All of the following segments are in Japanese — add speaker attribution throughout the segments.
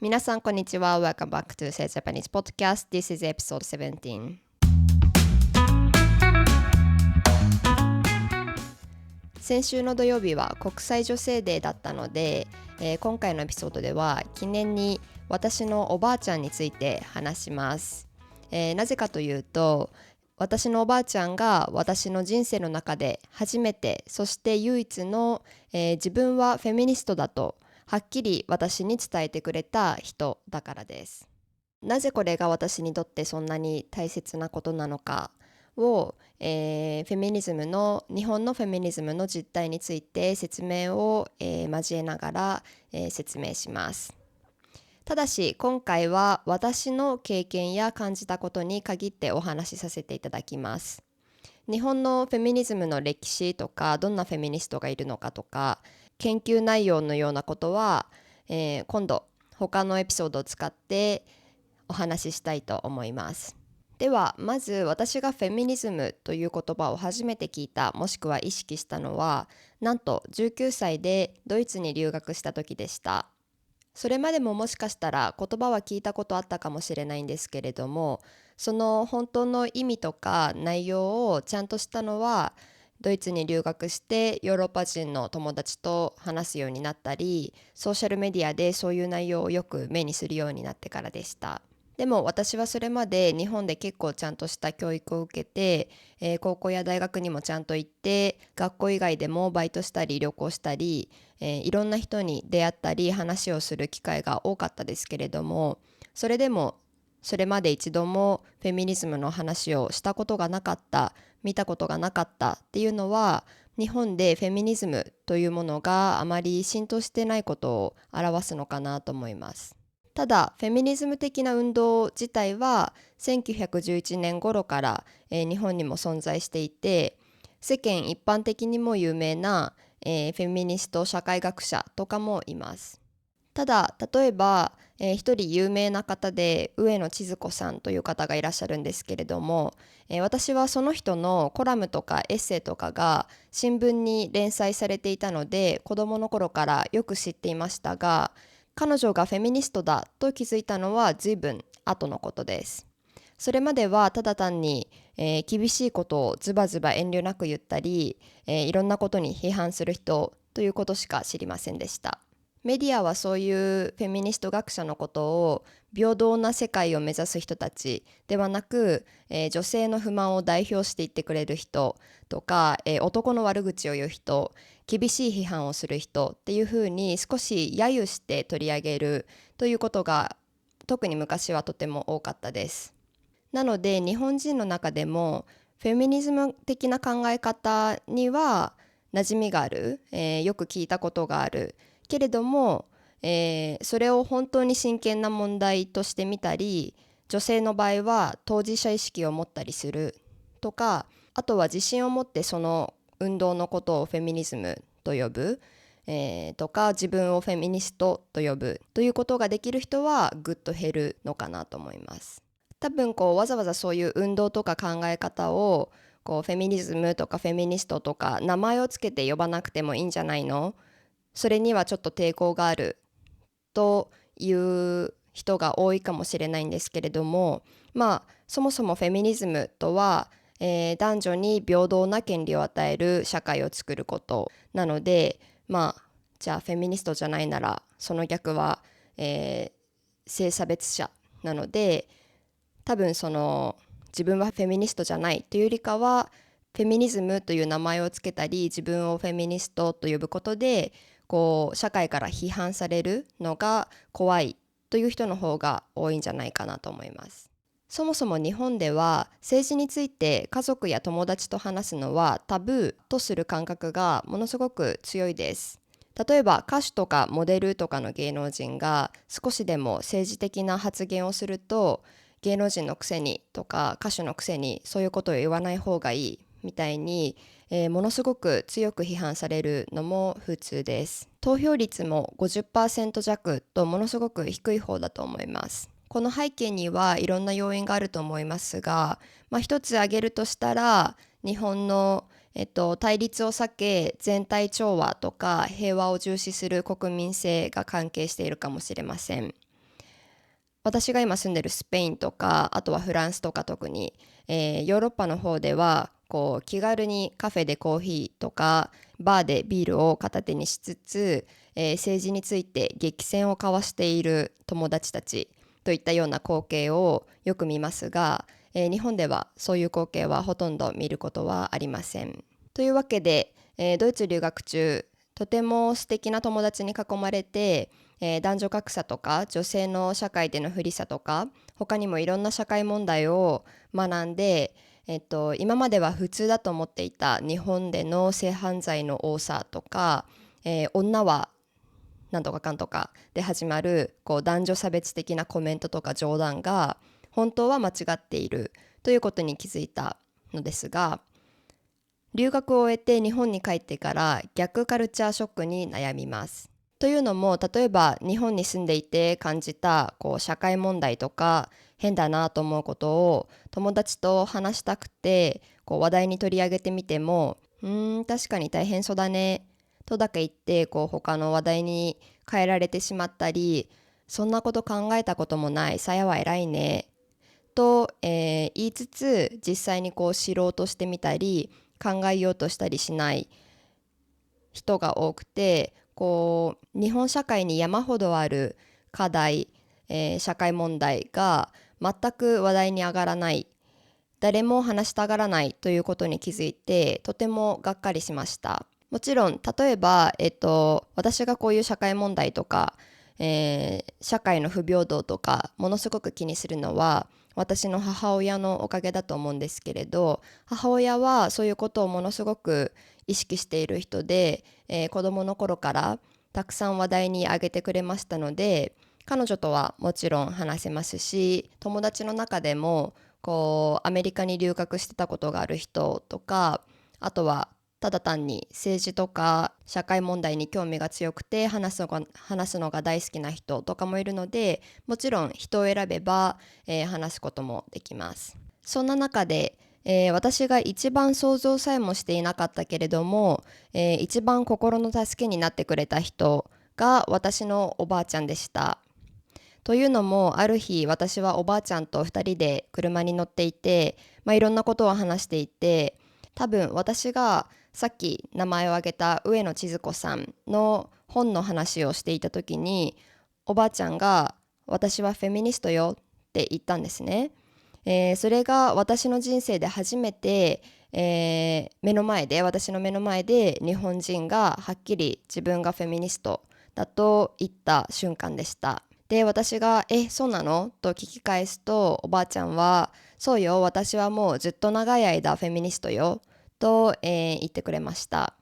Speaker 1: 皆さんこんにちは。Welcome back to Say Japanese Podcast. This is episode 17. 先週の土曜日は国際女性デーだったので、今回のエピソードでは記念に私のおばあちゃんについて話します。なぜかというと、私のおばあちゃんが私の人生の中で初めて、そして唯一の、自分はフェミニストだとはっきり私に伝えてくれた人だからです。なぜこれが私にとってそんなに大切なことなのかを、日本のフェミニズムの実態について説明を、交えながら、説明します。ただし今回は私の経験や感じたことに限ってお話しさせていただきます。日本のフェミニズムの歴史とか、どんなフェミニストがいるのかとか、研究内容のようなことは、今度他のエピソードを使ってお話ししたいと思います。ではまず私がフェミニズムという言葉を初めて聞いた、もしくは意識したのは、なんと19歳でドイツに留学した時でした。それまでももしかしたら言葉は聞いたことあったかもしれないんですけれども、その本当の意味とか内容をちゃんとしたのは、ドイツに留学してヨーロッパ人の友達と話すようになったり、ソーシャルメディアでそういう内容をよく目にするようになってからでした。でも私はそれまで日本で結構ちゃんとした教育を受けて、高校や大学にもちゃんと行って、学校以外でもバイトしたり旅行したり、いろんな人に出会ったり話をする機会が多かったですけれども、それでもそれまで一度もフェミニズムの話をしたことがなかった、見たことがなかったっていうのは、日本でフェミニズムというものがあまり浸透してないことを表すのかなと思います。ただフェミニズム的な運動自体は1911年頃から、日本にも存在していて、世間一般的にも有名な、フェミニスト社会学者とかもいます。ただ例えば、一人有名な方で上野千鶴子さんという方がいらっしゃるんですけれども、私はその人のコラムとかエッセイとかが新聞に連載されていたので、子供の頃からよく知っていましたが、彼女がフェミニストだと気づいたのは随分後のことです。それまではただ単に、厳しいことをズバズバ遠慮なく言ったり、いろんなことに批判する人ということしか知りませんでした。メディアはそういうフェミニスト学者のことを平等な世界を目指す人たちではなく、女性の不満を代表して言ってくれる人とか、男の悪口を言う人、厳しい批判をする人っていうふうに少し揶揄して取り上げるということが特に昔はとても多かったです。なので日本人の中でもフェミニズム的な考え方には馴染みがある、よく聞いたことがあるけれども、それを本当に真剣な問題として見たり、女性の場合は当事者意識を持ったりするとか、あとは自信を持ってその運動のことをフェミニズムと呼ぶ、とか自分をフェミニストと呼ぶということができる人はぐっと減るのかなと思います。多分わざわざそういう運動とか考え方をフェミニズムとかフェミニストとか名前をつけて呼ばなくてもいいんじゃないの、それにはちょっと抵抗があるという人が多いかもしれないんですけれども、そもそもフェミニズムとは、男女に平等な権利を与える社会を作ることなので、じゃあフェミニストじゃないならその逆は、性差別者なので、多分自分はフェミニストじゃないというよりかは、フェミニズムという名前をつけたり自分をフェミニストと呼ぶことで社会から批判されるのが怖いという人の方が多いんじゃないかなと思います。そもそも日本では政治について家族や友達と話すのはタブーとする感覚がものすごく強いです。例えば歌手とかモデルとかの芸能人が少しでも政治的な発言をすると、芸能人のくせにとか歌手のくせにそういうことを言わない方がいいみたいに、ものすごく強く批判されるのも普通です。投票率も50%弱とものすごく低い方だと思います。この背景にはいろんな要因があると思いますが、一つ挙げるとしたら日本の対立を避け全体調和とか平和を重視する国民性が関係しているかもしれません。私が今住んでるスペインとか、あとはフランスとか特に、ヨーロッパの方ではこう気軽にカフェでコーヒーとかバーでビールを片手にしつつ、政治について激戦を交わしている友達たちといったような光景をよく見ますが、日本ではそういう光景はほとんど見ることはありません。というわけで、ドイツ留学中とても素敵な友達に囲まれて、男女格差とか女性の社会での不利さとか他にもいろんな社会問題を学んで、今までは普通だと思っていた日本での性犯罪の多さとか、女はなんとかかんとかで始まるこう男女差別的なコメントとか冗談が本当は間違っているということに気づいたのですが、留学を終えて日本に帰ってから逆カルチャーショックに悩みます。というのも、例えば日本に住んでいて感じたこう社会問題とか変だなと思うことを友達と話したくてこう話題に取り上げてみても、確かに大変そうだねとだけ言ってこう他の話題に変えられてしまったり、そんなこと考えたこともない、さやは偉いねと、言いつつ実際にこう知ろうとしてみたり考えようとしたりしない人が多くて、こう日本社会に山ほどある課題、社会問題が全く話題に上がらない、誰も話したがらないということに気づいてとてもがっかりしました。もちろん例えば、私がこういう社会問題とか、社会の不平等とかものすごく気にするのは私の母親のおかげだと思うんですけれど、母親はそういうことをものすごく意識している人で、子供の頃からたくさん話題に挙げてくれましたので、彼女とはもちろん話せますし、友達の中でもこうアメリカに留学してたことがある人とか、あとはただ単に政治とか社会問題に興味が強くて話すのが大好きな人とかもいるので、もちろん人を選べば、話すこともできます。そんな中で、私が一番想像さえもしていなかったけれども、一番心の助けになってくれた人が私のおばあちゃんでした。というのも、ある日私はおばあちゃんと2人で車に乗っていて、いろんなことを話していて、多分私がさっき名前を挙げた上野千鶴子さんの本の話をしていた時に、おばあちゃんが私はフェミニストよって言ったんですね。それが私の人生で初めて、私の目の前で日本人がはっきり自分がフェミニストだと言った瞬間でした。で、私がそうなのと聞き返すと、おばあちゃんはそうよ、私はもうずっと長い間フェミニストよと、言ってくれました。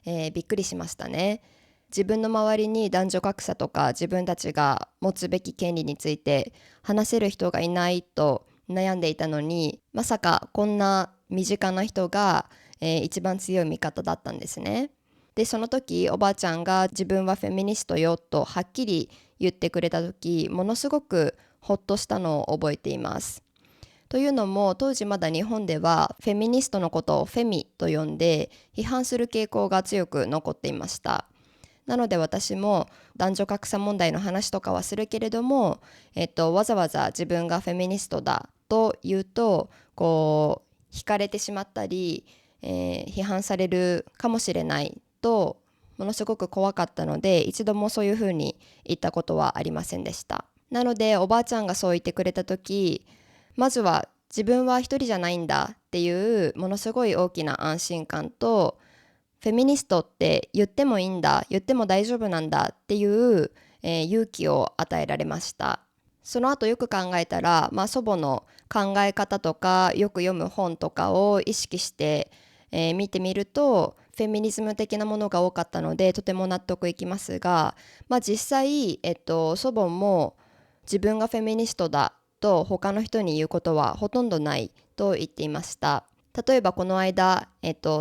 Speaker 1: びっくりしましたね。自分の周りに男女格差とか自分たちが持つべき権利について話せる人がいないと悩んでいたのに、まさかこんな身近な人が、一番強い味方だったんですね。で、その時おばあちゃんが自分はフェミニストよとはっきり言ってくれた時、ものすごくほっとしたのを覚えています。というのも、当時まだ日本ではフェミニストのことをフェミと呼んで批判する傾向が強く残っていました。なので私も男女格差問題の話とかはするけれども、わざわざ自分がフェミニストだと言うとこう惹かれてしまったり、批判されるかもしれないとものすごく怖かったので、一度もそういうふうに言ったことはありませんでした。なのでおばあちゃんがそう言ってくれた時、まずは自分は一人じゃないんだっていうものすごい大きな安心感と、フェミニストって言ってもいいんだ、言っても大丈夫なんだっていう、勇気を与えられました。その後よく考えたら、祖母の考え方とかよく読む本とかを意識して、見てみるとフェミニズム的なものが多かったのでとても納得いきますが、実際、祖母も自分がフェミニストだと他の人に言うことはほとんどないと言っていました。例えばこの間、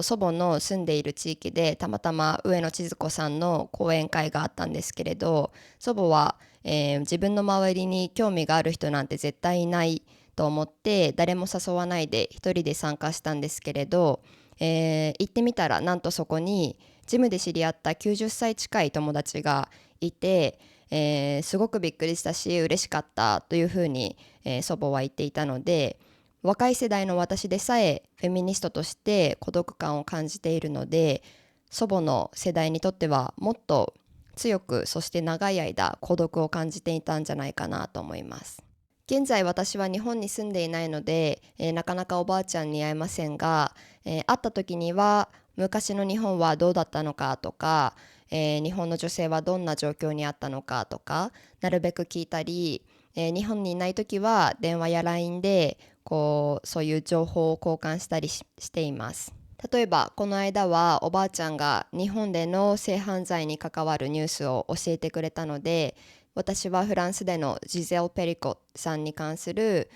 Speaker 1: 祖母の住んでいる地域でたまたま上野千鶴子さんの講演会があったんですけれど、祖母は、自分の周りに興味がある人なんて絶対いないと思って誰も誘わないで一人で参加したんですけれど、行ってみたらなんとそこにジムで知り合った90歳近い友達がいて、すごくびっくりしたし嬉しかったというふうに、祖母は言っていたので、若い世代の私でさえフェミニストとして孤独感を感じているので、祖母の世代にとってはもっと強く、そして長い間孤独を感じていたんじゃないかなと思います。現在私は日本に住んでいないので、なかなかおばあちゃんに会えませんが、会った時には昔の日本はどうだったのかとか、日本の女性はどんな状況にあったのかとか、なるべく聞いたり、日本にいない時は電話や LINE でそういう情報を交換したりしています。例えばこの間はおばあちゃんが日本での性犯罪に関わるニュースを教えてくれたので、私はフランスでのジゼル・ペリコさんに関する、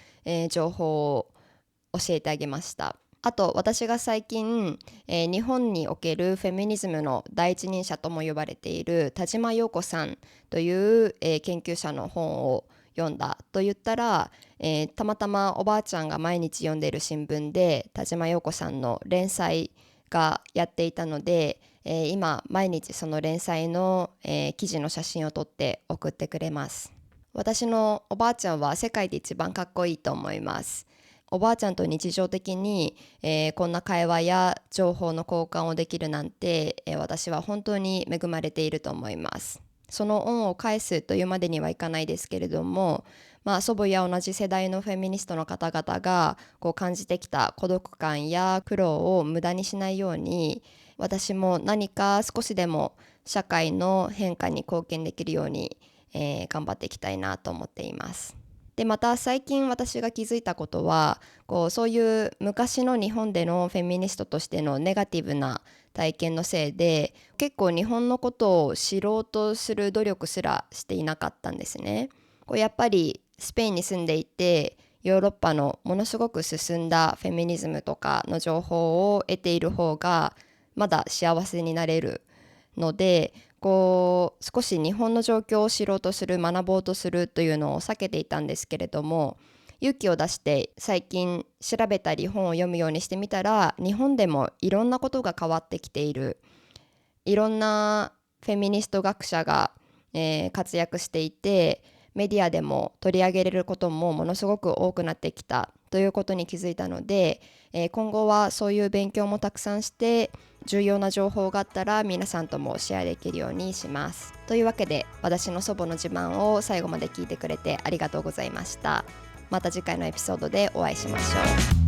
Speaker 1: 情報を教えてあげました。あと私が最近、日本におけるフェミニズムの第一人者とも呼ばれている田島陽子さんという、研究者の本を読んだと言ったら、たまたまおばあちゃんが毎日読んでいる新聞で田島陽子さんの連載がやっていたので、今毎日その連載の、記事の写真を撮って送ってくれます。私のおばあちゃんは世界で一番かっこいいと思います。おばあちゃんと日常的に、こんな会話や情報の交換をできるなんて、私は本当に恵まれていると思います。その恩を返すというまでにはいかないですけれども、祖母や同じ世代のフェミニストの方々が感じてきた孤独感や苦労を無駄にしないように、私も何か少しでも社会の変化に貢献できるように、頑張っていきたいなと思っています。でまた最近私が気づいたことは、そういう昔の日本でのフェミニストとしてのネガティブな体験のせいで、結構日本のことを知ろうとする努力すらしていなかったんですね。やっぱりスペインに住んでいて、ヨーロッパのものすごく進んだフェミニズムとかの情報を得ている方がまだ幸せになれるので、少し日本の状況を知ろうとする、学ぼうとするというのを避けていたんですけれども、勇気を出して最近調べたり本を読むようにしてみたら、日本でもいろんなことが変わってきている。いろんなフェミニスト学者が、活躍していて、メディアでも取り上げれることもものすごく多くなってきたということに気づいたので、今後はそういう勉強もたくさんして、重要な情報があったら皆さんともシェアできるようにします。というわけで、私の祖母の自慢を最後まで聞いてくれてありがとうございました。また次回のエピソードでお会いしましょう。